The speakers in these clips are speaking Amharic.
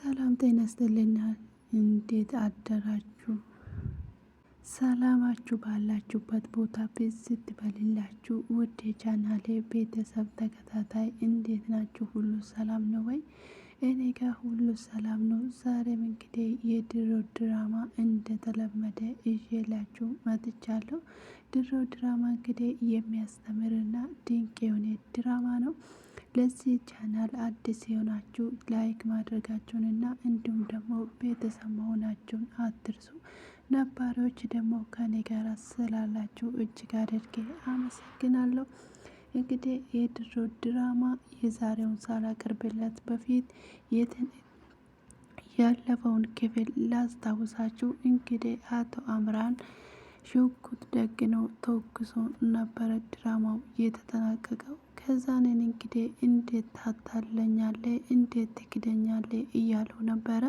ሰላም ጤና ይስጥልኝ። እንዴት አደራችሁ? ሰላማችሁ ባላችሁበት ቦታ ብዝት ይበልላችሁ። ውድ የቻናሌ ቤተሰብ ተከታታይ እንዴት ናችሁ? ሁሉ ሰላም ነው ወይ? እኔ ጋር ሁሉ ሰላም ነው። ዛሬም እንግዲህ የድሮ ድራማ እንደተለመደ ይዤላችሁ መጥቻለሁ። ድሮ ድራማ እንግዲህ የሚያስተምርና ድንቅ የሆነ ድራማ ነው። ለዚህ ቻናል አዲስ የሆናችሁ ላይክ ማድረጋችሁንና እንዲሁም ደግሞ ቤተሰብ መሆናችሁን አትርሱ። ነባሪዎች ደግሞ ከኔ ጋር ስላላችሁ እጅግ አድርጌ አመሰግናለሁ። እንግዲህ የድሮ ድራማ የዛሬውን ሳላቀርብለት በፊት ያለፈውን ክፍል ላስታውሳችሁ። እንግዲህ አቶ አምራን ሽጉጥ ደግኖ ተኩሶ ነበረ ድራማው የተጠናቀቀው። ከዛንን እንግዲህ እንዴት ታታለኛለህ፣ እንዴት ትክደኛለህ እያለው ነበረ።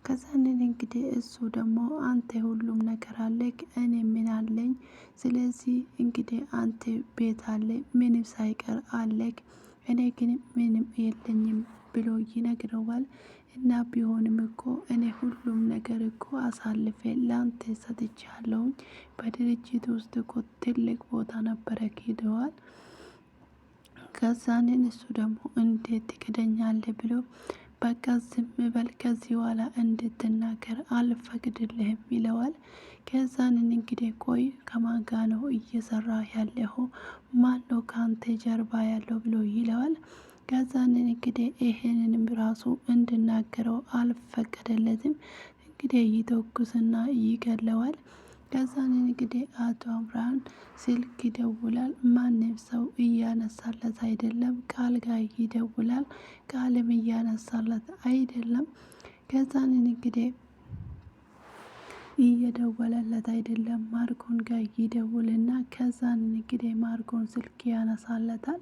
ከዛንን እንግዲህ እሱ ደግሞ አንተ ሁሉም ነገር አለክ፣ እኔ ምን አለኝ? ስለዚህ እንግዲህ አንተ ቤት አለ ምንም ሳይቀር አለክ፣ እኔ ግን ምንም የለኝም ብሎ ይነግረዋል። እና ቢሆንም እኮ እኔ ሁሉም ነገር እኮ አሳልፌ ላንተ ሰጥቻለሁኝ። በድርጅት ውስጥ እኮ ትልቅ ቦታ ነበረ ሄደዋል። ከዛንን እሱ ደግሞ እንዴት ትክደኛለህ ብሎ በቃ ዝም በል፣ ከዚህ በኋላ እንድትናገር አልፈቅድልህም ይለዋል። ከዛንን እንግዲህ ቆይ ከማን ጋ ነው እየሰራ ያለሁ? ማን ነው ካንተ ጀርባ ያለው ብሎ ይለዋል። ከዛንን እንግዲህ ይሄንንም ራሱ እንድናገረው አልፈቀደለትም። እንግዲህ ይተኩስና ይገለዋል። ከዛንን እንግዲህ አቶ አምራን ስልክ ይደውላል። ማንም ሰው እያነሳለት አይደለም። ቃል ጋር ይደውላል። ቃልም እያነሳለት አይደለም። ከዛንን እንግዲህ እየደወለለት አይደለም። ማርኮን ጋር ይደውልና ከዛንን እንግዲህ ማርኮን ስልክ ያነሳለታል።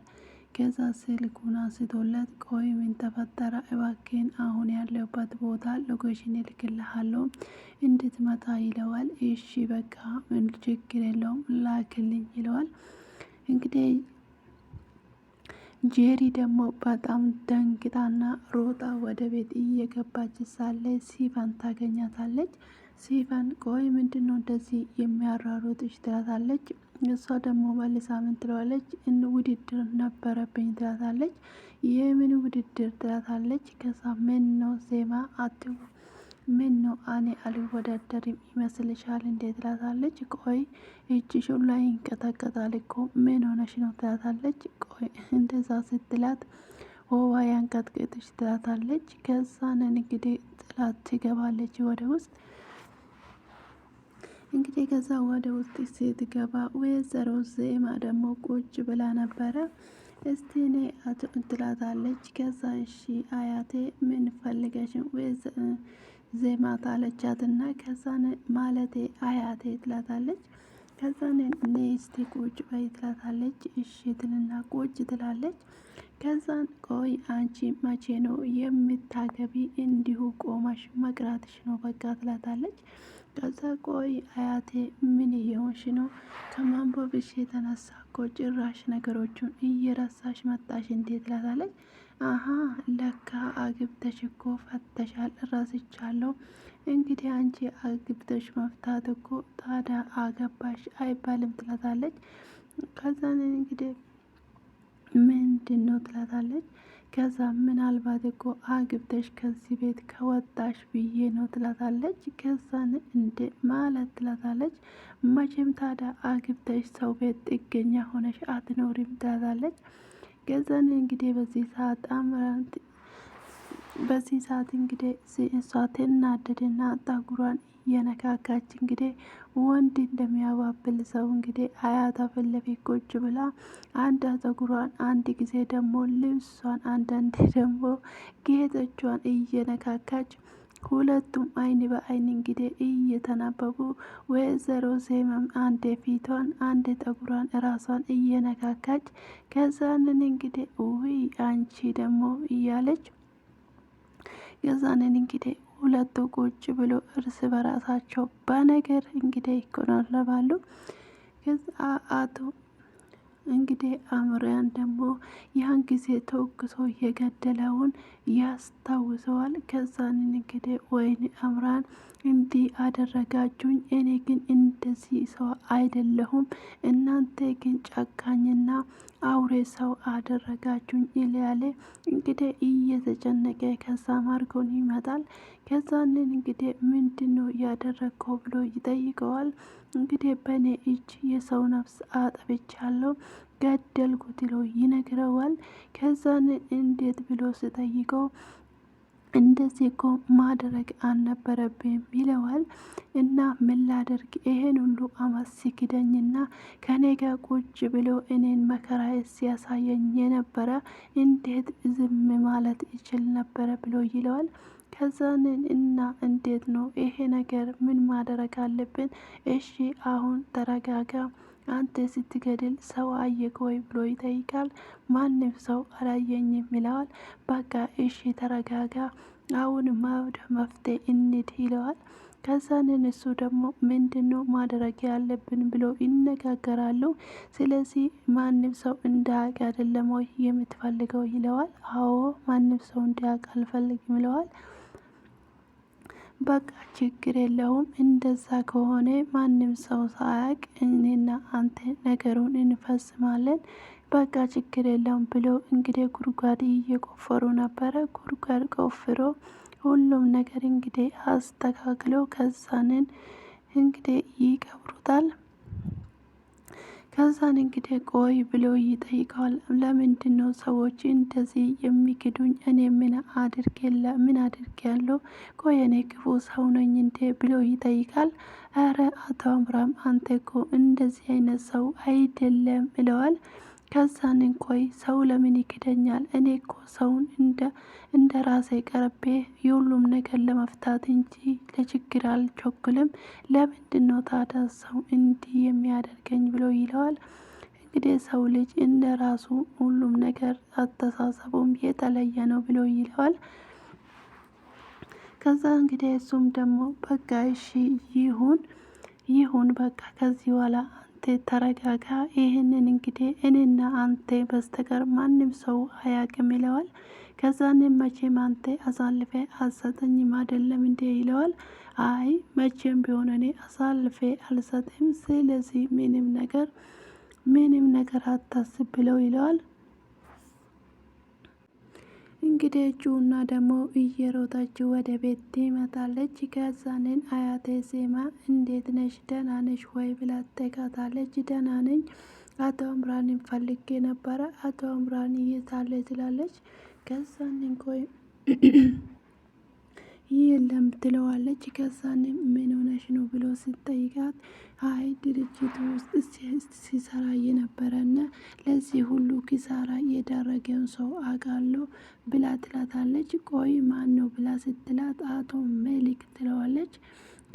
ከዛ ስልኩን አንስቶለት ቆይ ምን ተፈጠረ? እባክህን አሁን ያለበት ቦታ ሎኬሽን እልክልሃለሁ እንድትመጣ ይለዋል። እሺ በቃ ምን ችግር የለውም ላክልኝ ይለዋል። እንግዲህ ጄሪ ደግሞ በጣም ደንግጣና ሮጣ ወደ ቤት እየገባች ሳለ ሲፋን ታገኛታለች። ሲፋን ቆይ ምንድነው እንደዚህ የሚያራሮጥሽ? ትላታለች። እሷ ደግሞ መልሳ ምን ትለዋለች? ውድድር ነበረብኝ ትላታለች። የምን ውድድር? ትላታለች። ከዛ ምን ነው ዜማ አትው ምን ነው እኔ አልወዳደርም ይመስልሻል እንዴ? ትላታለች። ቆይ እጅሽ ላይ ይንቀጠቀጣል እኮ ምን ሆነሽ ነው? ትላታለች። ቆይ እንደዛ ስትላት ወዋ ያንቀጥቅጥሽ ትላታለች። ከዛንን እንግዲህ ጥላት ትገባለች ወደ ውስጥ። እንግዲህ ከዛ ወደ ውስጥ ስትገባ ወይዘሮ ዜማ ደግሞ ቁጭ ብላ ነበረ። እስቲ እኔ ትላታለች። ከዛ እሺ አያቴ ምን ፈልገሽ ዜማ ታለቻትና ከዛን ማለቴ አያቴ ትላታለች። ከዛን እኔ እስቲ ቁጭ በይ ትላታለች። እሺ ትልና ቁጭ ትላለች። ከዛን ቆይ አንቺ መቼ ነው የምታገቢ? እንዲሁ ቆመሽ መቅራትሽ ነው በቃ ትላታለች። ከዛ ቆይ አያቴ ምን እየሆንሽ ነው? ከማንበብሽ የተነሳ እኮ ጭራሽ ነገሮቹን እየረሳሽ መጣሽ እንዴት? ትላታለች። አሀ ለካ አግብተሽ እኮ ፈተሻል፣ ረስቻለሁ። እንግዲህ አንቺ አግብተሽ መፍታት እኮ ታዲያ አገባሽ አይባልም ትላታለች። ከዛን እንግዲህ ምንድን ነው ትላታለች። ከዛ ምናልባት እኮ አግብተሽ ከዚህ ቤት ከወጣሽ ብዬ ነው ትላታለች። ከዛን እንደ ማለት ትላታለች። መቼም ታዲያ አግብተሽ ሰው ቤት ጥገኛ ሆነሽ አትኖሪም ትላታለች። ከዛን እንግዲህ በዚህ ሰዓት እንግዲህ እሷ ትናደድና ጠጉሯን የነካካች እንግዲህ ወንድ እንደሚያባብል ሰው እንግዲህ አያቷ ፊት ለፊት ቁጭ ብላ አንድ ፀጉሯን አንድ ጊዜ ደግሞ ልብሷን አንዳንዴ ደግሞ ጌጦቿን እየነካካች ሁለቱም አይን በአይን እንግዲህ እየተናበቡ ወይዘሮ ዜማም አንዴ ፊቷን አንዴ ጠጉሯን ራሷን እየነካካች ከዛንን እንግዲህ ውይ አንቺ ደግሞ እያለች ከዛንን እንግዲህ ሁለቱ ቁጭ ብሎ እርስ በራሳቸው በነገር እንግዲህ ይኮናለባሉ። ከዛ እንግዲህ አምራን ደግሞ ያን ጊዜ ተወግቶ የገደለውን ያስታውሰዋል። ከዛን እንግዲህ ወይኔ አምራን እንዲህ አደረጋችሁኝ፣ እኔ ግን እንደዚህ ሰው አይደለሁም፣ እናንተ ግን ጨካኝና አውሬ ሰው አደረጋችሁኝ ይላል። እንግዲህ እየተጨነቀ ከዛ ማርኮን ይመጣል። ከዛንን እንግዲህ ምንድነው ያደረግከው ብሎ ይጠይቀዋል። እንግዲህ በእኔ እጅ የሰው ነፍስ አጥፍቻለሁ ገደልኩት ብሎ ይነግረዋል። ከዛን እንዴት ብሎ ስጠይቀው እንደዚህ እኮ ማድረግ አልነበረብም ይለዋል። እና ምን ላደርግ ይሄን ሁሉ አመት ሲክደኝና ከኔ ጋር ቁጭ ብሎ እኔን መከራ ሲያሳየኝ የነበረ እንዴት ዝም ማለት ይችል ነበረ ብሎ ይለዋል። ከዛንን እና እንዴት ነው ይሄ ነገር ምን ማድረግ አለብን? እሺ አሁን ተረጋጋ፣ አንተ ስትገድል ሰው አየክ ወይ ብሎ ይጠይቃል። ማንም ሰው አላየኝም ይለዋል። በቃ እሺ ተረጋጋ፣ አሁን ወደ መፍትሄ እንሂድ ይለዋል። ከዛንን እሱ ደግሞ ምንድነው ማድረግ ያለብን ብሎ ይነጋገራሉ። ስለዚህ ማንም ሰው እንዳያውቅ አይደለም ወይ የምትፈልገው ይለዋል። አዎ ማንም ሰው እንዲያውቅ አልፈልግም ይለዋል። በቃ ችግር የለውም፣ እንደዛ ከሆነ ማንም ሰው ሳያውቅ እኔና አንተ ነገሩን እንፈጽማለን። በቃ ችግር የለውም ብሎ እንግዲህ ጉድጓድ እየቆፈሩ ነበረ። ጉድጓድ ቆፍሮ ሁሉም ነገር እንግዲህ አስተካክሎ ከዛንን እንግዲህ ይቀብሩታል። ከዛን እንግዲህ ቆይ ብሎ ይጠይቀዋል። ለምንድን ነው ሰዎች እንደዚህ የሚክዱኝ? እኔ ምን አድርጌያለሁ? ቆይ እኔ ክፉ ሰው ነኝ እንዴ ብሎ ይጠይቃል። አረ አቶ አምራም አንተ እኮ እንደዚህ አይነት ሰው አይደለም ይለዋል። ከዛንን ቆይ ሰው ለምን ይክደኛል? እኔ እኮ ሰውን እንደ ራሴ ቀርቤ የሁሉም ነገር ለመፍታት እንጂ ለችግር አልቸኩልም። ለምንድን ነው ታዲያ ሰው እንዲህ የሚያደርገኝ ብሎ ይለዋል። እንግዲህ ሰው ልጅ እንደ ራሱ ሁሉም ነገር አስተሳሰቡም የተለየ ነው ብሎ ይለዋል። ከዛ እንግዲህ እሱም ደግሞ በቃ እሺ ይሁን በቃ ከዚህ በኋላ አንተ ተረጋጋ፣ ይህንን እንግዲህ እኔና አንተ በስተቀር ማንም ሰው አያውቅም ይለዋል። ከዛንም መቼም አንተ አሳልፌ አልሰጠኝም አይደለም እንዴ ይለዋል። አይ መቼም ቢሆን እኔ አሳልፌ አልሰጥም፣ ስለዚህ ምንም ነገር አታስብ ብለው ይለዋል። እንግዲህ እጁና ደግሞ እየሮጠች ወደ ቤት ትመጣለች። ከዛንን አያቴ ዜማ እንዴት ነሽ ደህና ነሽ ወይ ብላ ትጠይቃታለች። ደህና ነኝ፣ አቶ አምራንን ፈልጌ ነበረ፣ አቶ አምራን የት አለ ትላለች። ከዛንን ቆይ የለም ትለዋለች። ከዛን ምን ሆነሽ ነው ብሎ ስትጠይቃት አይ ድርጅቱ ውስጥ ሲሰራ የነበረና ለዚህ ሁሉ ኪሳራ የዳረገውን ሰው አውቃለሁ ብላ ትላታለች። ቆይ ማን ነው ብላ ስትላት አቶ ሜሊክ ትለዋለች።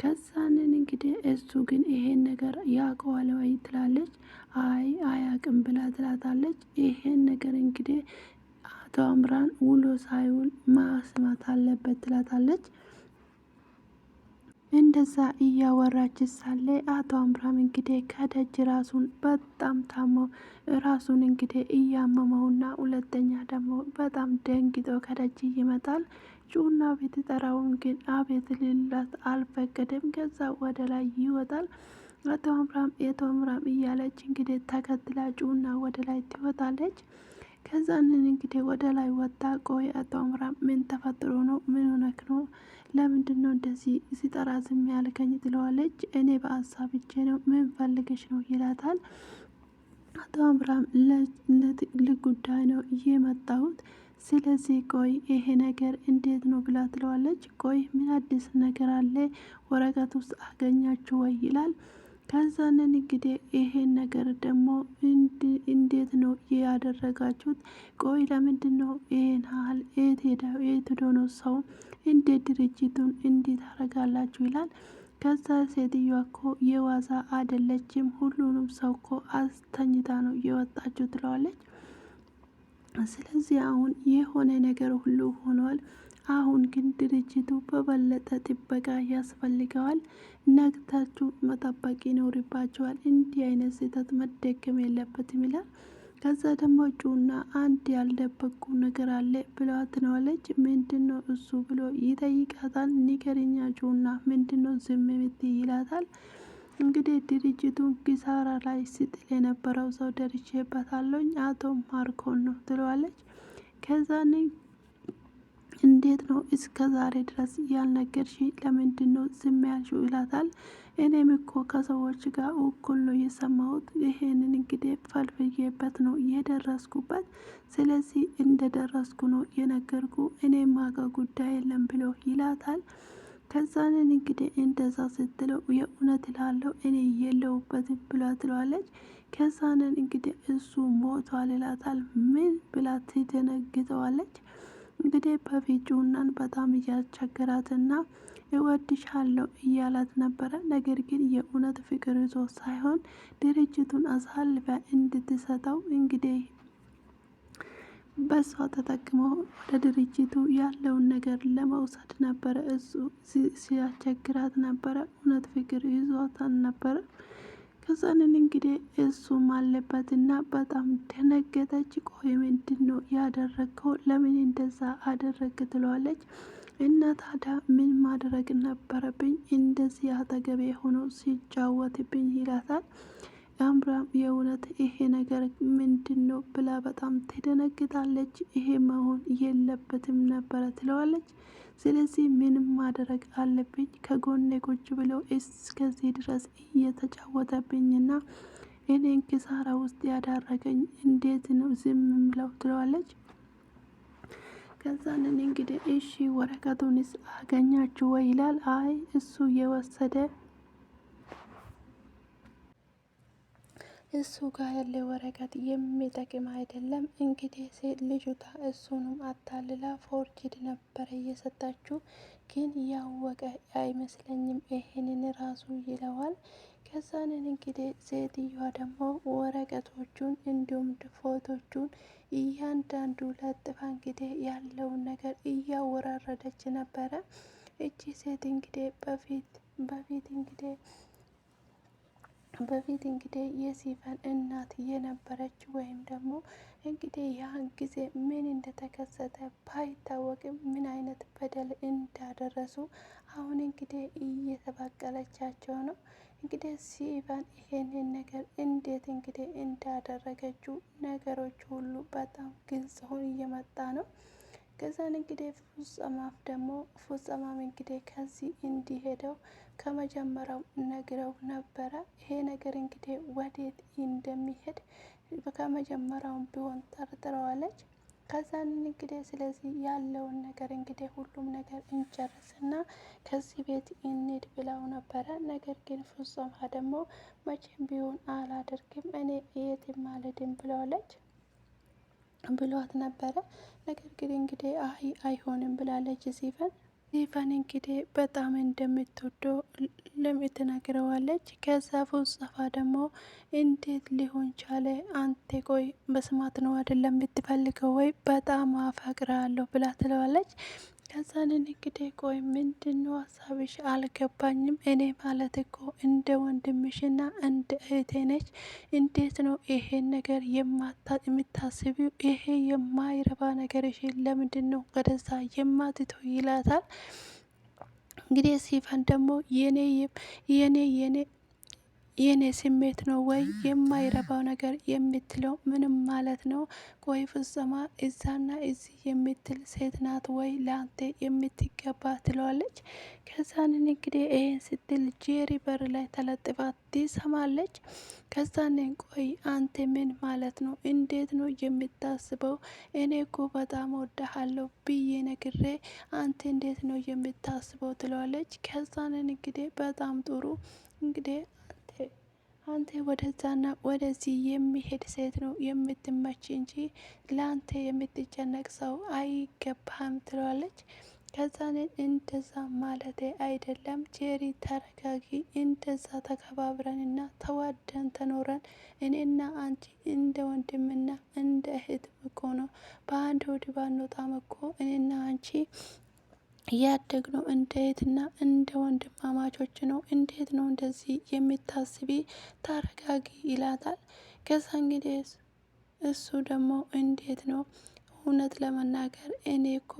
ከዛንን እንግዲህ እሱ ግን ይሄን ነገር ያውቀዋል ወይ ትላለች። አይ አያውቅም ብላ ትላታለች። ይሄን ነገር እንግዲህ አቶ አምራን ውሎ ሳይውል ማስማት አለበት ትላታለች። እንደዛ እያወራች ሳለ አቶ አምራም እንግዲህ ከደጅ ራሱን በጣም ታሞ ራሱን እንግዲህ እያመመውና ሁለተኛ ደግሞ በጣም ደንግጦ ከደጅ ይመጣል። ጩና ቤት ጠራውን ግን አቤት ልላት አልፈቀደም። ከዛ ወደ ላይ ይወጣል። አቶ አምራም እያለች እንግዲህ ተከትላ ጩና ወደ ላይ ትወጣለች። ከዛንን እንግዲህ ወደ ላይ ወጣ። ቆይ አቶ አምራም ምን ተፈጥሮ ነው? ምን ሆነክ ነው? ለምንድን ነው እንደዚህ ሲጠራ ዝም ያልከኝ? ትለዋለች። እኔ በሀሳብ እጄ ነው፣ ምን ፈልገሽ ነው ይላታል። አቶ አምራም ለትልቅ ጉዳይ ነው የመጣሁት፣ ስለዚህ ቆይ ይሄ ነገር እንዴት ነው ብላ ትለዋለች። ቆይ ምን አዲስ ነገር አለ? ወረቀት ውስጥ አገኛችሁ ወይ ይላል። ከዛንን እንግዲህ ይሄን ነገር ደግሞ እንዴት ነው ያደረጋችሁት? ቆይ ለምንድን ነው ይሄን ሀል የት ሄዶ ነው ሰው እንዴት ድርጅቱን እንዴት ታደርጋላችሁ ይላል። ከዛ ሴትዮዋ እኮ የዋዛ አይደለችም፣ ሁሉንም ሰው እኮ አስተኝታ ነው የወጣችው ትለዋለች። ስለዚህ አሁን የሆነ ነገር ሁሉ ሆኗል። አሁን ግን ድርጅቱ በበለጠ ጥበቃ ያስፈልገዋል። ነግታችሁ መጠበቅ ይኖርባቸዋል። እንዲህ አይነት ስህተት መደገም የለበትም ይላል። ከዛ ደግሞ ጩና አንድ ያልደበቁ ነገር አለ ብለዋ ትነዋለች። ምንድነው እሱ ብሎ ይጠይቃታል። ንገሪኛ ጩና ምንድነው ዝም የምትይ ይላታል። እንግዲህ ድርጅቱን ኪሳራ ላይ ሲጥል የነበረው ሰው ደርሼበታለሁኝ አቶ ማርኮን ነው ትለዋለች። ከዛኔ እንዴት ነው እስከ ዛሬ ድረስ ያልነገርሽ? ለምንድን ነው ዝም ያልሽው? ይላታል። እኔም እኮ ከሰዎች ጋር እኩል ነው የሰማሁት። ይሄንን እንግዲህ ፈልፍዬበት ነው የደረስኩበት። ስለዚህ እንደደረስኩ ነው የነገርኩ። እኔ ማቀ ጉዳይ የለም ብሎ ይላታል። ከዛንን እንግዲህ እንደዛ ስትለው የእውነት ላለው እኔ የለውበትም ብላ ትለዋለች። ከዛንን እንግዲህ እሱ ሞቷል ይላታል። ምን ብላ ትደነግጠዋለች። እንግዲህ በፊት ጩናን በጣም እያስቸገራትና እወድሻለሁ እያላት ነበረ። ነገር ግን የእውነት ፍቅር ይዞ ሳይሆን ድርጅቱን አሳልፈ እንድትሰጠው እንግዲህ በሷ ተጠቅሞ ወደ ድርጅቱ ያለውን ነገር ለመውሰድ ነበረ። እሱ ሲያስቸግራት ነበረ። እውነት ፍቅር ይዟታል ነበረ። ከዛንን እንግዲህ እሱም አለበትና በጣም ደነገጠች። ቆይ ምንድን ነው ያደረግከው? ለምን እንደዛ አደረግ? ትለዋለች። እና ታዲያ ምን ማድረግ ነበረብኝ? እንደዚህ አጠገቤ ሆኖ ሲጫወትብኝ ይላታል። አምራም የእውነት ይሄ ነገር ምንድን ነው ብላ በጣም ትደነግጣለች። ይሄ መሆን የለበትም ነበረ ትለዋለች። ስለዚህ ምንም ማድረግ አለብኝ። ከጎኔ ቁጭ ብለው እስከዚህ ድረስ እየተጫወተብኝና እኔን ኪሳራ ውስጥ ያዳረገኝ እንዴት ነው ዝም ምለው? ትለዋለች። ከዛንን እንግዲህ እሺ ወረቀቱንስ አገኛችሁ ወይ ይላል። አይ እሱ የወሰደ እሱ ጋር ያለ ወረቀት የሚጠቅም አይደለም። እንግዲህ ሴት ልጅቷ እሱንም አታልላ ፎርጅድ ነበረ እየሰጣችሁ፣ ግን ያወቀ አይመስለኝም ይሄንን ራሱ ይለዋል። ከዛንን እንግዲህ ሴትዮዋ ደግሞ ወረቀቶቹን እንዲሁም ፎቶቹን እያንዳንዱ ለጥፋ እንግዲህ ያለውን ነገር እያወራረደች ነበረ። እቺ ሴት እንግዲህ በፊት እንግዲህ የሲፈን እናት የነበረች ወይም ደግሞ እንግዲህ ያን ጊዜ ምን እንደተከሰተ ባይታወቅም ምን አይነት በደል እንዳደረሱ አሁን እንግዲህ እየተበቀለቻቸው ነው። እንግዲህ ሲፈን ይሄንን ነገር እንዴት እንግዲህ እንዳደረገችው ነገሮች ሁሉ በጣም ግልጽ ሆኖ እየመጣ ነው። ከዛን እንግዲህ ፍጹማም እንግዲህ ከዚህ እንዲሄደው ከመጀመሪያው ነግረው ነበረ። ይሄ ነገር እንግዲህ ወዴት እንደሚሄድ ከመጀመሪያውም ቢሆን ጠርጥረዋለች። ከዛን እንግዲህ ስለዚህ ያለውን ነገር እንግዲህ ሁሉም ነገር እንጨርስና ከዚህ ቤት እንሂድ ብለው ነበረ። ነገር ግን ፍጹማ ደግሞ መቼም ቢሆን አላደርግም እኔ የትም አልሄድም ብሏት ነበረ። ነገር ግን እንግዲህ አይሆንም ብላለች ሲፈን እንግዲህ በጣም እንደምትወደው ትነግረዋለች። ከዛ ፍጹማ ደግሞ እንዴት ሊሆን ቻለ? አንተ ቆይ በስማት ነው አይደለም የምትፈልገው ወይ? በጣም አፈቅራለሁ ብላ ትለዋለች። ከዛንን እንግዲህ ቆይ ምንድነው ሀሳብሽ? አልገባኝም። እኔ ማለት እኮ እንደ ወንድምሽና እንደ እህቴ ነች። እንዴት ነው ይሄን ነገር የምታስቢው? ይሄ የማይረባ ነገርሽ ለምንድን ነው ወደዛ የማትተው? ይላታል። እንግዲህ ሲፈን ደግሞ የኔ ስሜት ነው ወይ የማይረባው ነገር የምትለው? ምንም ማለት ነው? ቆይ ፍጹማ እዛና እዚህ የምትል ሴት ናት ወይ ለአንተ የምትገባ? ትለዋለች። ከዛንን እንግዲህ ይሄን ስትል ጄሪ በር ላይ ተለጥፋ ትሰማለች። ከዛንን ቆይ አንተ ምን ማለት ነው? እንዴት ነው የምታስበው? እኔ እኮ በጣም ወዳሃለሁ ብዬ ነግሬ አንተ እንዴት ነው የምታስበው? ትለዋለች። ከዛንን እንግዲህ በጣም ጥሩ እንግዲህ አንተ ወደዛና ወደዚህ የሚሄድ ሴት ነው የምትመች እንጂ ለአንተ የምትጨነቅ ሰው አይገባህም ትለዋለች። ከዛን እንደዛ ማለቴ አይደለም ጄሪ ተረጋጊ። እንደዛ ተከባብረንና ተዋደን ተኖረን እኔና አንቺ እንደ ወንድምና እንደ እህት እኮ ነው። በአንድ ሆድ ባንወጣም እኮ እኔና አንቺ ያደግነው እንደ እህትና እንደ ወንድማማቾች ነው። እንዴት ነው እንደዚህ የሚታስቢ? ታረጋጊ ይላታል። ከዛ እንግዲህ እሱ ደግሞ እንዴት ነው እውነት ለመናገር እኔ እኮ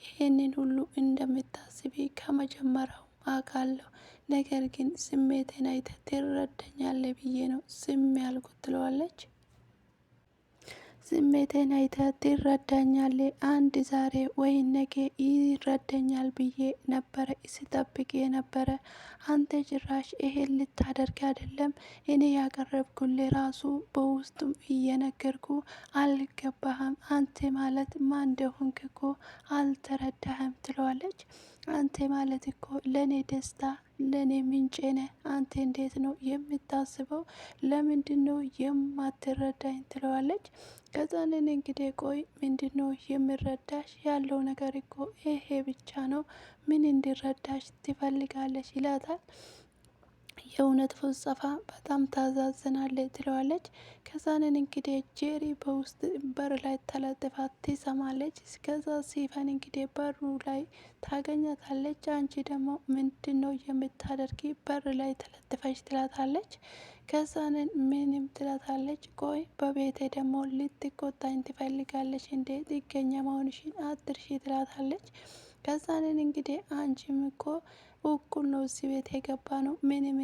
ይሄንን ሁሉ እንደምታስቢ ከመጀመሪያው አውቃለሁ። ነገር ግን ስሜቴን አይተህ ትረዳኛለህ ብዬ ነው ዝም ያልኩት ትለዋለች። ስሜቴን አይተህ ትረዳኛለህ፣ አንድ ዛሬ ወይ ነገ ይረዳኛል ብዬ ነበረ ስጠብቅ የነበረ። አንተ ጭራሽ ይሄን ልታደርግ አይደለም። እኔ ያቀረብኩልህ ራሱ በውስጡም እየነገርኩ አልገባህም። አንተ ማለት ማን እንደሆንክ እኮ አልተረዳህም ትለዋለች። አንተ ማለት እኮ ለእኔ ደስታ ለእኔ ምንጬ ነህ። አንተ እንዴት ነው የምታስበው? ለምንድን ነው የማትረዳኝ? ትለዋለች። ከዛንን እንግዲህ ቆይ ምንድን ነው የምረዳሽ? ያለው ነገር እኮ ይሄ ብቻ ነው። ምን እንዲረዳሽ ትፈልጋለች? ይላታል። የእውነት ፍልስፋ በጣም ታዛዝናለች ትለዋለች። ከዛንን እንግዲህ ጄሪ በውስጥ በር ላይ ተለጥፋ ትሰማለች። ከዛ ሲፈን እንግዲህ በሩ ላይ ታገኛታለች። አንቺ ደግሞ ምንድን ነው የምታደርጊ በር ላይ ተለጥፈች? ትላታለች። ከዛንን ምንም ትላታለች። ቆይ በቤቴ ደግሞ ልትቆጣኝ ትፈልጋለች እንዴ? ጥገኛ መሆንሽን አትርሺ ትላታለች። ከዛንን እንግዲህ አንቺም እኮ እኩል ነው እዚህ ቤት የገባ ነው። ምንም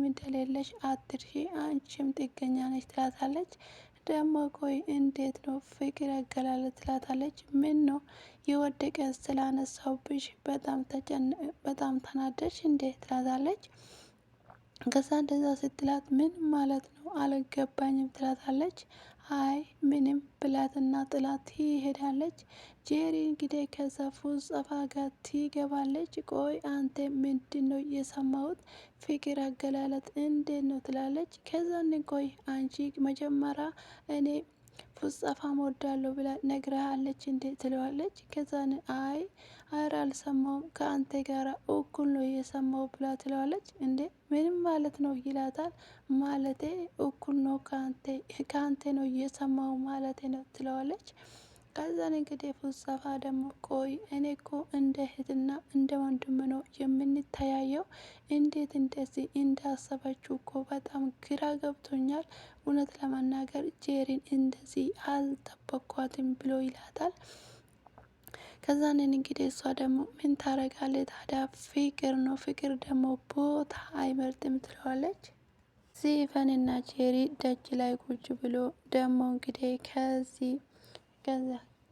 እንደሌለሽ አትርሺ፣ አንቺም ጥገኛ ነች ትላታለች። ደግሞ ቆይ እንዴት ነው ፍቅር ያገላለ? ትላታለች። ምን ነው የወደቀ ስላነሳውብሽ በጣም ተናደሽ እንዴ? ትላታለች። ከዛ እንደዛ ስትላት ምን ማለት ነው አልገባኝም ትላታለች። አይ ምንም ብላትና ጥላት ትሄዳለች። ጄሪ እንግዲህ ከዛ ፉጸፋ ጋር ትገባለች። ቆይ አንተ ምንድን ነው የሰማሁት? ፍቅር አገላለጥ እንዴት ነው? ትላለች። ከዛን ቆይ አንቺ መጀመሪያ እኔ ፉጸፋም ወዳለሁ ብላ ነግረሃለች እንዴ? ትለዋለች። ከዛን አይ አረ አልሰማውም ከአንተ ጋር እኩል ነው የሰማው ብላ ትለዋለች። እንዴ ምንም ማለት ነው ይላታል። ማለቴ እኩል ነው ከአንተ ነው የሰማው ማለቴ ነው ትለዋለች። ከዛን እንግዲህ ፍልስፋ ደግሞ ቆይ እኔ እኮ እንደ እህትና እንደ ወንድም ነው የምንተያየው። እንዴት እንደዚህ እንዳሰበችው እኮ በጣም ግራ ገብቶኛል። እውነት ለመናገር ጄሪን እንደዚህ አልጠበኳትም ብሎ ይላታል። ከዛንን እንግዲህ እሷ ደግሞ ምን ታረጋለች ታዲያ? ፍቅር ነው፣ ፍቅር ደግሞ ቦታ አይመርጥም ትለዋለች። ሲፈንና ጄሪ ደጅ ላይ ቁጭ ብሎ ደግሞ እንግዲህ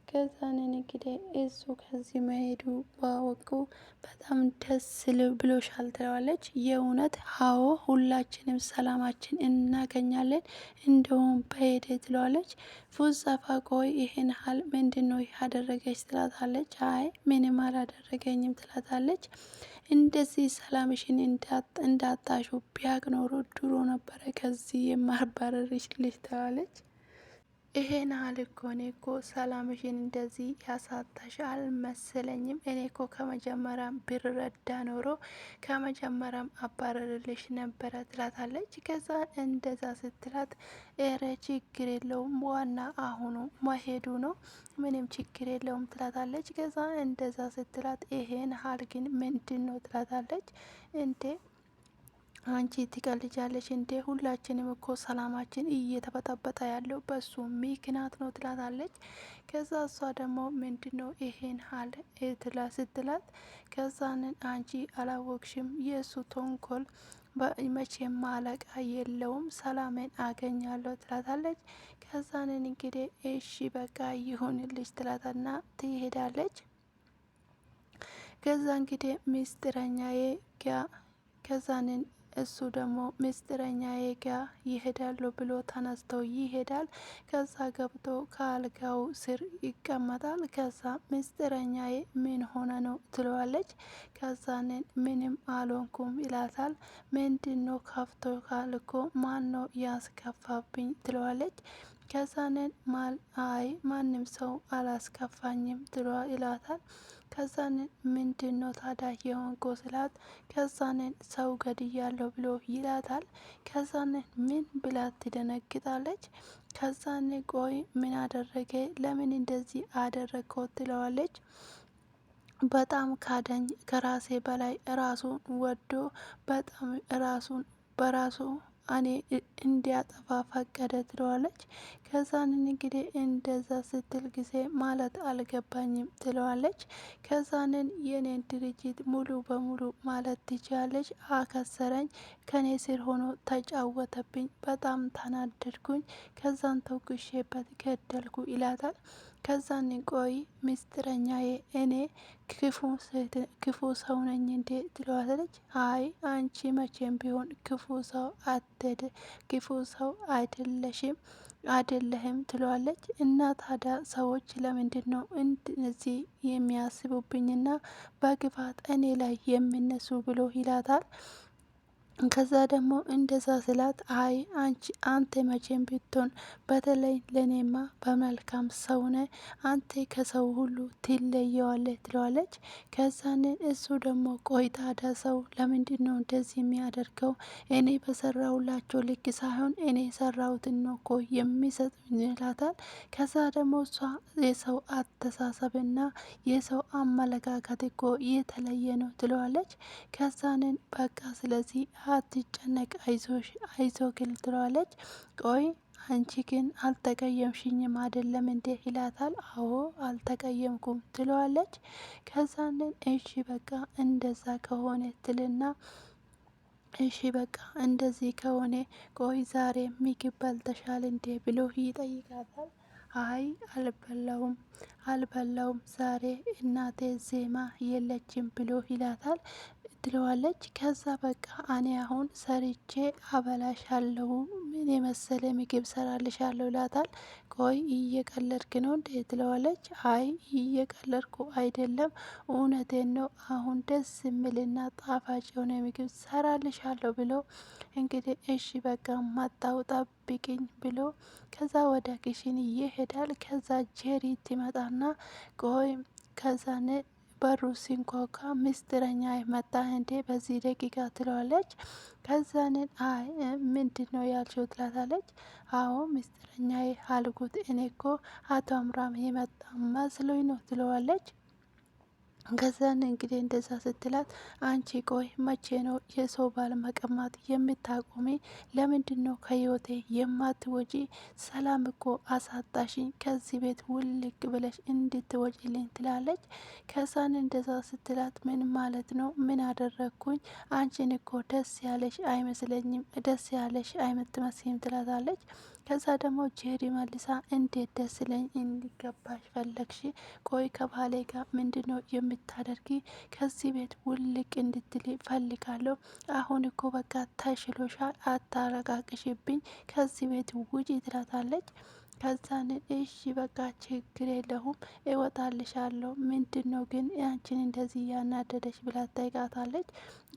ከዛንን እንግዲህ እሱ ከዚህ መሄዱ ባወቁ በጣም ደስ ብሎሻል ትለዋለች። የእውነት አዎ ሁላችንም ሰላማችን እናገኛለን እንደውም በሄደ ትለዋለች። ፉጸፋ ቆይ ይሄን ሀል ምንድን ነው ያደረገች? ትላታለች። አይ ምንም አላደረገኝም ትላታለች። እንደዚህ ሰላምሽን እንዳጣሹ ቢያቅ ኖሮ ድሮ ነበረ ከዚህ የማባረርሽ ልጅ ትለዋለች። ይሄን ያህል እኮ እኔ እኮ ሰላምሽን እንደዚህ ያሳጣሽ አልመሰለኝም። እኔ እኮ ከመጀመሪያም ብረዳ ኖሮ ከመጀመሪያም አባረርልሽ ነበረ ትላታለች። ከዛ እንደዛ ስትላት ኤረ ችግር የለውም ዋና አሁኑ መሄዱ ነው ምንም ችግር የለውም ትላታለች። ከዛ እንደዛ ስትላት ይሄን ያህል ግን ምንድን ነው ትላታለች። እንዴ አንቺ ትቀልጃለሽ እንዴ? ሁላችንም እኮ ሰላማችን እየተበጠበጠ ያለው በሱ ምክንያት ነው ትላታለች። ከዛ እሷ ደግሞ ምንድን ነው ይሄን ሀል ስትላት፣ ከዛንን አንቺ አላወቅሽም የእሱ ተንኮል መቼም ማለቃ የለውም፣ ሰላምን አገኛለሁ ትላታለች። ከዛንን እንግዲህ እሺ በቃ ይሁንልሽ ትላታና ትሄዳለች። ከዛ እንግዲህ ምስጢረኛዬ ጋ ከዛንን እሱ ደግሞ ምስጢረኛዬ ጋ ይሄዳሉ ብሎ ተነስተው ይሄዳል። ከዛ ገብቶ ከአልጋው ስር ይቀመጣል። ከዛ ምስጢረኛዬ ምን ሆነ ነው ትለዋለች። ከዛንን ምንም አልሆንኩም ይላታል። ምንድን ነው ከፍቶ ካልኮ ማን ነው ያስከፋብኝ? ትለዋለች። ከዛንን አይ ማንም ሰው አላስከፋኝም ይላታል። ከዛንን ምንድን ነው ታዲያ የሆንኮ ስላት፣ ከዛንን ሰው ገድያለሁ ብሎ ይላታል። ከዛንን ምን ብላት ትደነግጣለች። ከዛንን ቆይ ምን አደረገ? ለምን እንደዚህ አደረገው? ትለዋለች። በጣም ካደኝ፣ ከራሴ በላይ ራሱን ወዶ በጣም ራሱን በራሱ እኔ እንዲያጠፋ ፈቀደ ትለዋለች። ከዛንን እንግዲህ እንደዛ ስትል ጊዜ ማለት አልገባኝም ትለዋለች። ከዛንን የኔን ድርጅት ሙሉ በሙሉ ማለት ትችላለች አከሰረኝ፣ ከኔ ስር ሆኖ ተጫወተብኝ፣ በጣም ተናደድኩኝ፣ ከዛን ተኩሼበት ገደልኩ ይላታል። ከዛን ቆይ ምስጢረኛዬ እኔ ክፉ ሰው ነኝ እንዴ ትለዋለች። አይ አንቺ መቼም ቢሆን ክፉ ሰው አይደለህም ትለዋለች። እና ታዲያ ሰዎች ለምንድን ነው እንደዚህ የሚያስቡብኝና በግፋት እኔ ላይ የሚነሱ ብሎ ይላታል። ከዛ ደግሞ እንደዛ ስላት አይ አንተ መቼም ብትሆን በተለይ ለኔማ በመልካም ሰውነ አንተ ከሰው ሁሉ ትለየዋለህ ትለዋለች። ከዛንን እሱ ደግሞ ቆይ ታዲያ ሰው ለምንድን ነው እንደዚህ የሚያደርገው? እኔ በሰራሁላቸው ልክ ሳይሆን እኔ የሰራሁትን ነው እኮ የሚሰጡኝ ይላታል። ከዛ ደግሞ እሷ የሰው አስተሳሰብና የሰው አመለካከት እኮ የተለየ ነው ትለዋለች። ከዛንን በቃ ስለዚህ አትጨነቅ አይዞ ግል ትለዋለች። ቆይ አንቺ ግን አልተቀየምሽኝም አይደለም እንዴ ይላታል። አዎ አልተቀየምኩም ትለዋለች። ከዛንን እሺ በቃ እንደዛ ከሆነ ትልና እሺ በቃ እንደዚህ ከሆነ ቆይ ዛሬ ምግብ በልተሻል እንዴ ብሎ ይጠይቃታል። አይ አልበላውም ዛሬ እናቴ ዜማ የለችም ብሎ ይላታል ትለዋለች። ከዛ በቃ እኔ አሁን ሰርቼ አበላሻለሁ፣ ምን የመሰለ ምግብ ሰራልሻለሁ ይላታል። ቆይ እየቀለድክ ነው እንዴ ትለዋለች። አይ እየቀለድኩ አይደለም እውነቴን ነው፣ አሁን ደስ የሚልና ጣፋጭ የሆነ ምግብ ሰራልሻለሁ ብሎ እንግዲህ እሺ በቃ መጣሁ ጠብቂኝ ብሎ ከዛ ወደ ክሽን ይሄዳል። ከዛ ጄሪ ትመጣና ቆይ ከዛን በሩ ሲንኳኳ ምስጢረኛ መጣ እንዴ በዚህ ደቂቃ ትለዋለች። ከዛንን አይ ምንድን ነው ያልሽው ትላታለች። አዎ ምስጢረኛዬ አልኩት እኔ እኮ አቶ አምራም የመጣ መስሎኝ ነው ትለዋለች። ከዛን እንግዲህ እንደዛ ስትላት አንቺ ቆይ መቼ ነው የሰው ባል መቀማት የምታቆሚ? ለምንድን ነው ከህይወቴ የማትወጪ? ሰላም እኮ አሳጣሽኝ፣ ከዚህ ቤት ውልቅ ብለሽ እንድትወጪልኝ ትላለች። ከዛን እንደዛ ስትላት ምን ማለት ነው? ምን አደረግኩኝ? አንቺን እኮ ደስ ያለሽ አይመስለኝም፣ ደስ ያለሽ አይምትመስይም ትላታለች። ከዛ ደግሞ ጄሪ መልሳ እንዴት ደስ ለኝ እንዲገባሽ ፈለግሽ? ቆይ ከባሌ ጋር ምንድነው የምታደርጊ? ከዚህ ቤት ውልቅ እንድትል ፈልጋለሁ። አሁን እኮ በቃ ተሽሎሻል፣ አታረቃቅሽብኝ፣ ከዚህ ቤት ውጪ ትላታለች። ከዛን እሺ በቃ ችግር የለውም እወጣልሻለሁ፣ ምንድን ነው ግን ያንቺን እንደዚህ እያናደደች ብላ ትጠይቃታለች።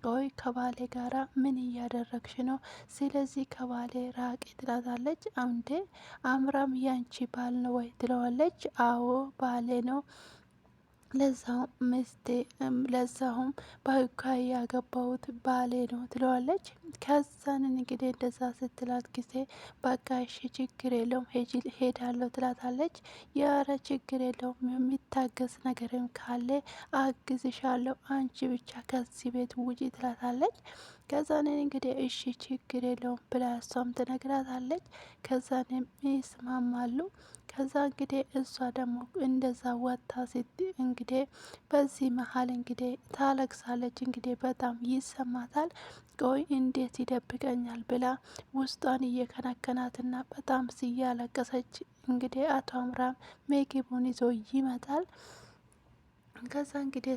ቆይ ከባሌ ጋራ ምን እያደረግሽ ነው? ስለዚህ ከባሌ ራቂ ትላታለች። እንዴ አምራም ያንቺ ባል ነው ወይ ትለዋለች። አዎ ባሌ ነው፣ ለዛውም በህጋዊ ያገባሁት ባሌ ነው ትለዋለች። ከዛንን እንግዲህ እንደዛ ስትላት ጊዜ በቃ እሺ ችግር የለውም ሄዳለሁ ትላታለች። የረ ችግር የለውም የሚታገስ ነገርም ካለ አግዝሻለሁ፣ አንቺ ብቻ ከዚህ ቤት ውጪ ትላታለች። ከዛንን እንግዲህ እሺ ችግር የለውም ብላ እሷም ትነግራታለች። ከዛንም ይስማማሉ። ከዛ እንግዲህ እሷ ደግሞ እንደዛ ወጥታ ስት እንግዲህ በዚህ መሀል እንግዲህ ታለቅሳለች። እንግዲህ በጣም ይሰማታል። ቆይ እንዴት ይደብቀኛል ብላ ውስጧን እየከነከናትና በጣም ሲያለቀሰች እንግዲህ አቶ አምራም ምግቡን ይዞ ይመጣል። ከዛ እንግዲህ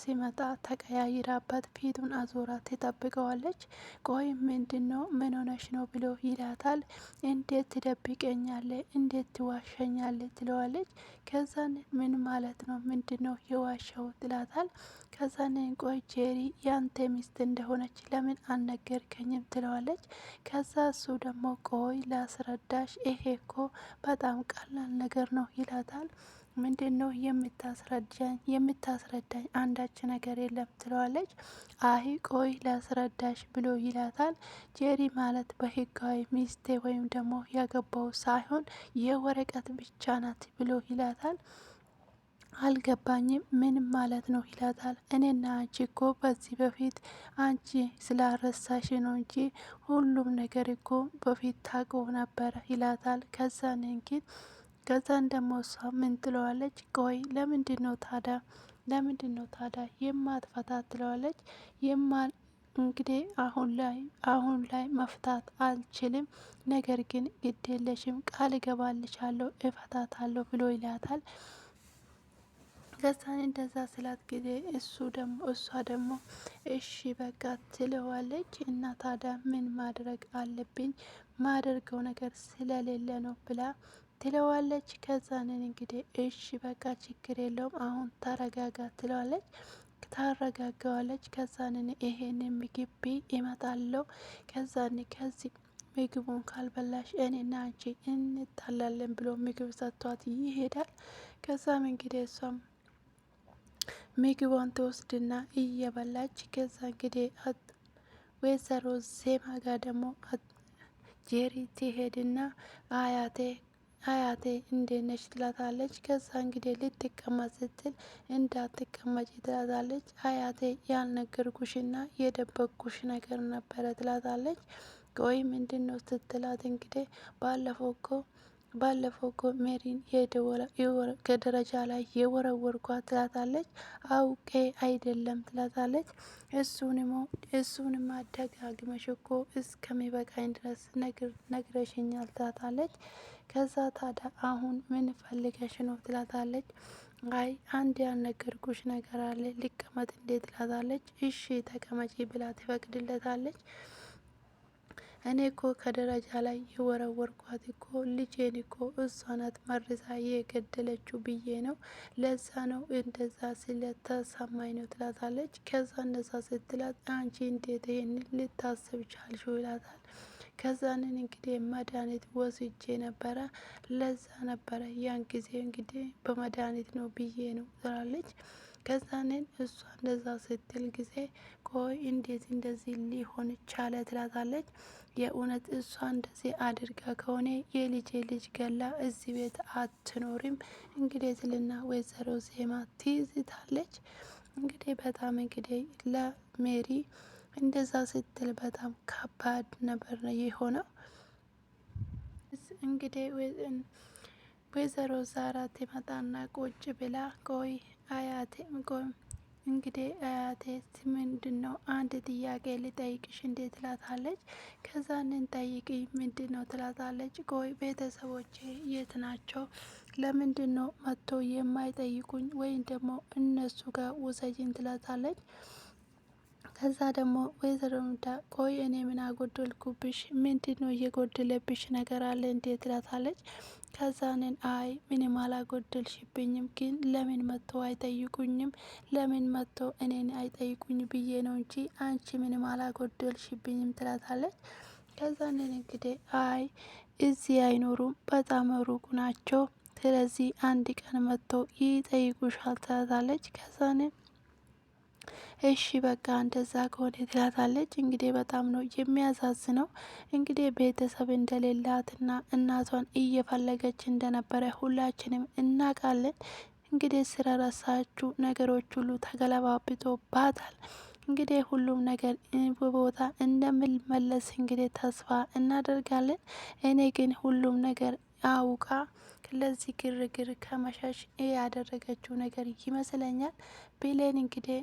ሲመጣ ተቀያይራበት ፊቱን አዞራ ትጠብቀዋለች። ቆይ ምንድን ነው ምን ሆነሽ ነው ብሎ ይላታል። እንዴት ትደብቀኛለ? እንዴት ትዋሸኛለ? ትለዋለች። ከዛን ምን ማለት ነው? ምንድን ነው የዋሸው ትላታል። ከዛን ቆይ ጄሪ ያንተ ሚስት እንደሆነች ለምን አልነገርከኝም? ትለዋለች። ከዛ እሱ ደግሞ ቆይ ላስረዳሽ፣ ይሄ እኮ በጣም ቀላል ነገር ነው ይላታል። ምንድን ነው የምታስረዳኝ አንዳች ነገር የለም ትለዋለች። አይ ቆይ ላስረዳሽ ብሎ ይላታል። ጄሪ ማለት በህጋዊ ሚስቴ ወይም ደግሞ ያገባው ሳይሆን የወረቀት ብቻ ናት ብሎ ይላታል። አልገባኝም ምንም ማለት ነው ይላታል። እኔና አንቺ እኮ በዚህ በፊት አንቺ ስላረሳሽ ነው እንጂ ሁሉም ነገር እኮ በፊት ታውቀው ነበረ ይላታል። ከዛን ደግሞ እሷ ምን ትለዋለች? ቆይ ለምንድን ነው ታዲያ የማትፈታት ትለዋለች። እንግዲህ አሁን ላይ መፍታት አልችልም፣ ነገር ግን ግድ የለሽም ቃል እገባልሻለሁ እፈታታለሁ ብሎ ይላታል። ከዛን እንደዛ ስላት ጊዜ እሷ ደግሞ እሺ በቃ ትለዋለች። እና ታዲያ ምን ማድረግ አለብኝ? ማደርገው ነገር ስለሌለ ነው ብላ ትለዋለች። ከዛንን እንግዲህ እሺ በቃ ችግር የለውም አሁን ተረጋጋ ትለዋለች። ታረጋጋዋለች። ከዛንን ይሄንን ምግብ እመጣለሁ፣ ከዛን ከዚህ ምግቡን ካልበላሽ እኔና አንቺ እንጣላለን ብሎ ምግብ ሰጥቷት ይሄዳል። ከዛም እንግዲህ እሷም ምግቧን ትወስድና እየበላች ከዛ እንግዲህ ወይዘሮ ዜማ ጋር ደግሞ ጄሪ ትሄድና አያቴ እንዴት ነች ትላታለች። ከዛ እንግዲህ ልትቀመጥ ስትል እንዳትቀመጭ ትላታለች። አያቴ ያልነገርኩሽና የደበቅኩሽ ነገር ነበረ ትላታለች። ቆይ ምንድን ነው ስትላት እንግዲህ ባለፈው እኮ ሜሪን ከደረጃ ላይ የወረወርኳት ትላታለች። አውቄ አይደለም ትላታለች። እሱንም አደጋግመሽ እኮ እስከሚበቃኝ ድረስ ነግረሽኛል ትላታለች። ከዛ ታዲያ አሁን ምን ፈልገሽ ነው ትላታለች። አይ አንድ ያልነገርኩሽ ነገር አለ ሊቀመጥ እንዴት ትላታለች። እሺ ተቀመጪ ብላ ትፈቅድለታለች። እኔ እኮ ከደረጃ ላይ የወረወርኳት እኮ ልጄን እኮ እሷ ናት መርዛ የገደለችው ብዬ ነው፣ ለዛ ነው እንደዛ ስለተሰማኝ ነው ትላታለች። ከዛ እንደዛ ስትላት አንቺ እንዴት ይሄንን ልታስብ ቻልሽው ይላታል። ከዛንን እንግዲህ መድኃኒት ወስጄ ነበረ፣ ለዛ ነበረ ያን ጊዜ እንግዲህ በመድኃኒት ነው ብዬ ነው ትላለች። ከዛንን እሷ እንደዛ ስትል ጊዜ ቆይ እንዴት እንደዚህ ሊሆን ቻለ ትላታለች። የእውነት እሷ እንደዚህ አድርጋ ከሆነ የልጄ ልጅ ገላ እዚህ ቤት አትኖሪም እንግዲህ ትልና ወይዘሮ ዜማ ትይዝታለች። እንግዲህ በጣም እንግዲህ ለሜሪ እንደዛ ስትል በጣም ከባድ ነበር የሆነው። እንግዲህ ወይዘሮ ዛራ ትመጣና ቁጭ ብላ ቆይ አያቴ እንግዲህ አያቴ ምንድን ነው አንድ ጥያቄ ልጠይቅሽ እንዴት ትላታለች። ከዛንን ጠይቂ ምንድን ነው ትላታለች። ቆይ ቤተሰቦቼ የት ናቸው? ለምንድን ነው መጥቶ የማይጠይቁኝ? ወይም ደግሞ እነሱ ጋር ውሰጂኝ ትላታለች። ከዛ ደግሞ ወይዘሮ ምዳ ቆይ እኔ ምን አጎደልኩብሽ? ምንድን ነው እየጎደለብሽ ነገር አለ እንዴት ትላታለች። ከዛንን አይ ምንም አላጎደልሽብኝም፣ ግን ለምን መጥቶ አይጠይቁኝም? ለምን መጥቶ እኔን አይጠይቁኝ ብዬ ነው እንጂ አንቺ ምንም አላጎደልሽብኝም ትላታለች። ከዛንን እንግዲህ አይ እዚህ አይኖሩም፣ በጣም ሩቅ ናቸው፣ ስለዚህ አንድ ቀን መጥቶ ይጠይቁሻል ትላታለች። ከዛንን እሺ በቃ እንደዛ ከሆነ ትላታለች። እንግዲህ በጣም ነው የሚያሳዝነው። እንግዲህ ቤተሰብ እንደሌላትና እናቷን እየፈለገች እንደነበረ ሁላችንም እናውቃለን። እንግዲህ ስለረሳችሁ ነገሮች ሁሉ ተገለባብጦባታል። እንግዲህ ሁሉም ነገር በቦታ እንደምመለስ እንግዲህ ተስፋ እናደርጋለን። እኔ ግን ሁሉም ነገር አውቃ ለዚህ ግርግር ከመሸሽ ያደረገችው ነገር ይመስለኛል። ብሌን እንግዲህ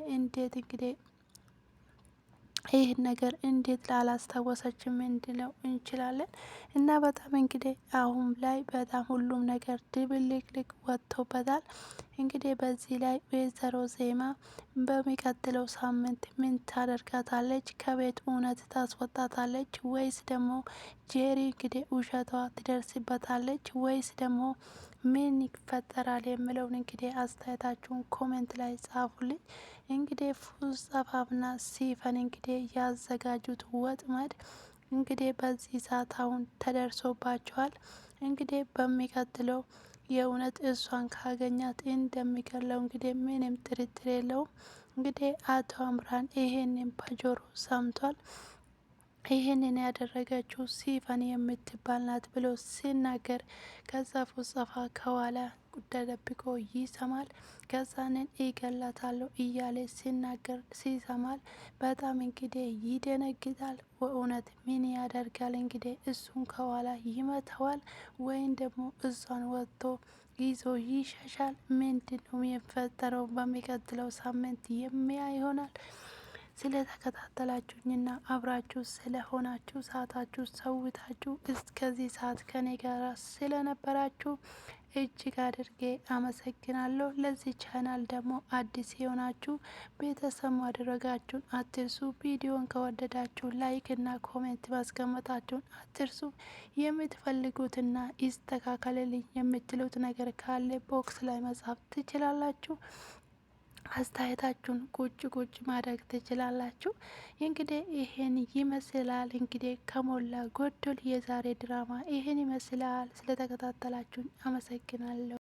ይህን ነገር እንዴት ላላስታወሰችም እንድለው እንችላለን። እና በጣም እንግዲህ አሁን ላይ በጣም ሁሉም ነገር ድብልቅልቅ ወጥቶበታል። እንግዲህ በዚህ ላይ ወይዘሮ ዜማ በሚቀጥለው ሳምንት ምን ታደርጋታለች? ከቤት እውነት ታስወጣታለች ወይስ ደግሞ ጄሪ እንግዲህ ውሸቷ ትደርስበታለች ወይስ ደግሞ ምን ይፈጠራል የሚለውን እንግዲህ አስተያየታችሁን ኮሜንት ላይ ጻፉልኝ። እንግዲህ ፉስጠፋና ሲፈን እንግዲህ ያዘጋጁት ወጥመድ እንግዲህ በዚህ ሰዓት አሁን ተደርሶባቸዋል። እንግዲህ በሚቀጥለው የእውነት እሷን ካገኛት እንደሚገለው እንግዲህ ምንም ጥርጥር የለውም። እንግዲህ አቶ አምራን ይሄንን በጆሮ ሰምቷል። ይህንን ያደረገችው ሲፈን የምትባል ናት ብሎ ሲናገር ከዛ ፉስጠፋ ከኋላ ተደብቆ ይሰማል። ከዛንን ይገላታለሁ እያለ ሲናገር ሲሰማል በጣም እንግዲህ ይደነግጣል። በእውነት ምን ያደርጋል እንግዲህ እሱን ከኋላ ይመተዋል ወይም ደግሞ እሷን ወጥቶ ይዞ ይሸሻል። ምንድን ነው የሚፈጠረው? በሚቀጥለው ሳምንት የሚያ ይሆናል። ስለተከታተላችሁኝና አብራችሁ ስለሆናችሁ ሰዓታችሁ ሰውታችሁ እስከዚህ ሰዓት ከኔ ጋር ስለነበራችሁ እጅግ አድርጌ አመሰግናለሁ። ለዚህ ቻናል ደግሞ አዲስ የሆናችሁ ቤተሰብ ማድረጋችሁን አትርሱ። ቪዲዮን ከወደዳችሁ ላይክ እና ኮሜንት ማስቀመጣችሁን አትርሱ። የምትፈልጉትና ይስተካከልልኝ የምትሉት ነገር ካለ ቦክስ ላይ መጻፍ ትችላላችሁ። አስተያየታችሁን ቁጭ ማድረግ ትችላላችሁ። እንግዲህ ይሄን ይመስላል። እንግዲህ ከሞላ ጎደል የዛሬ ድራማ ይሄን ይመስላል። ስለተከታተላችሁን አመሰግናለሁ።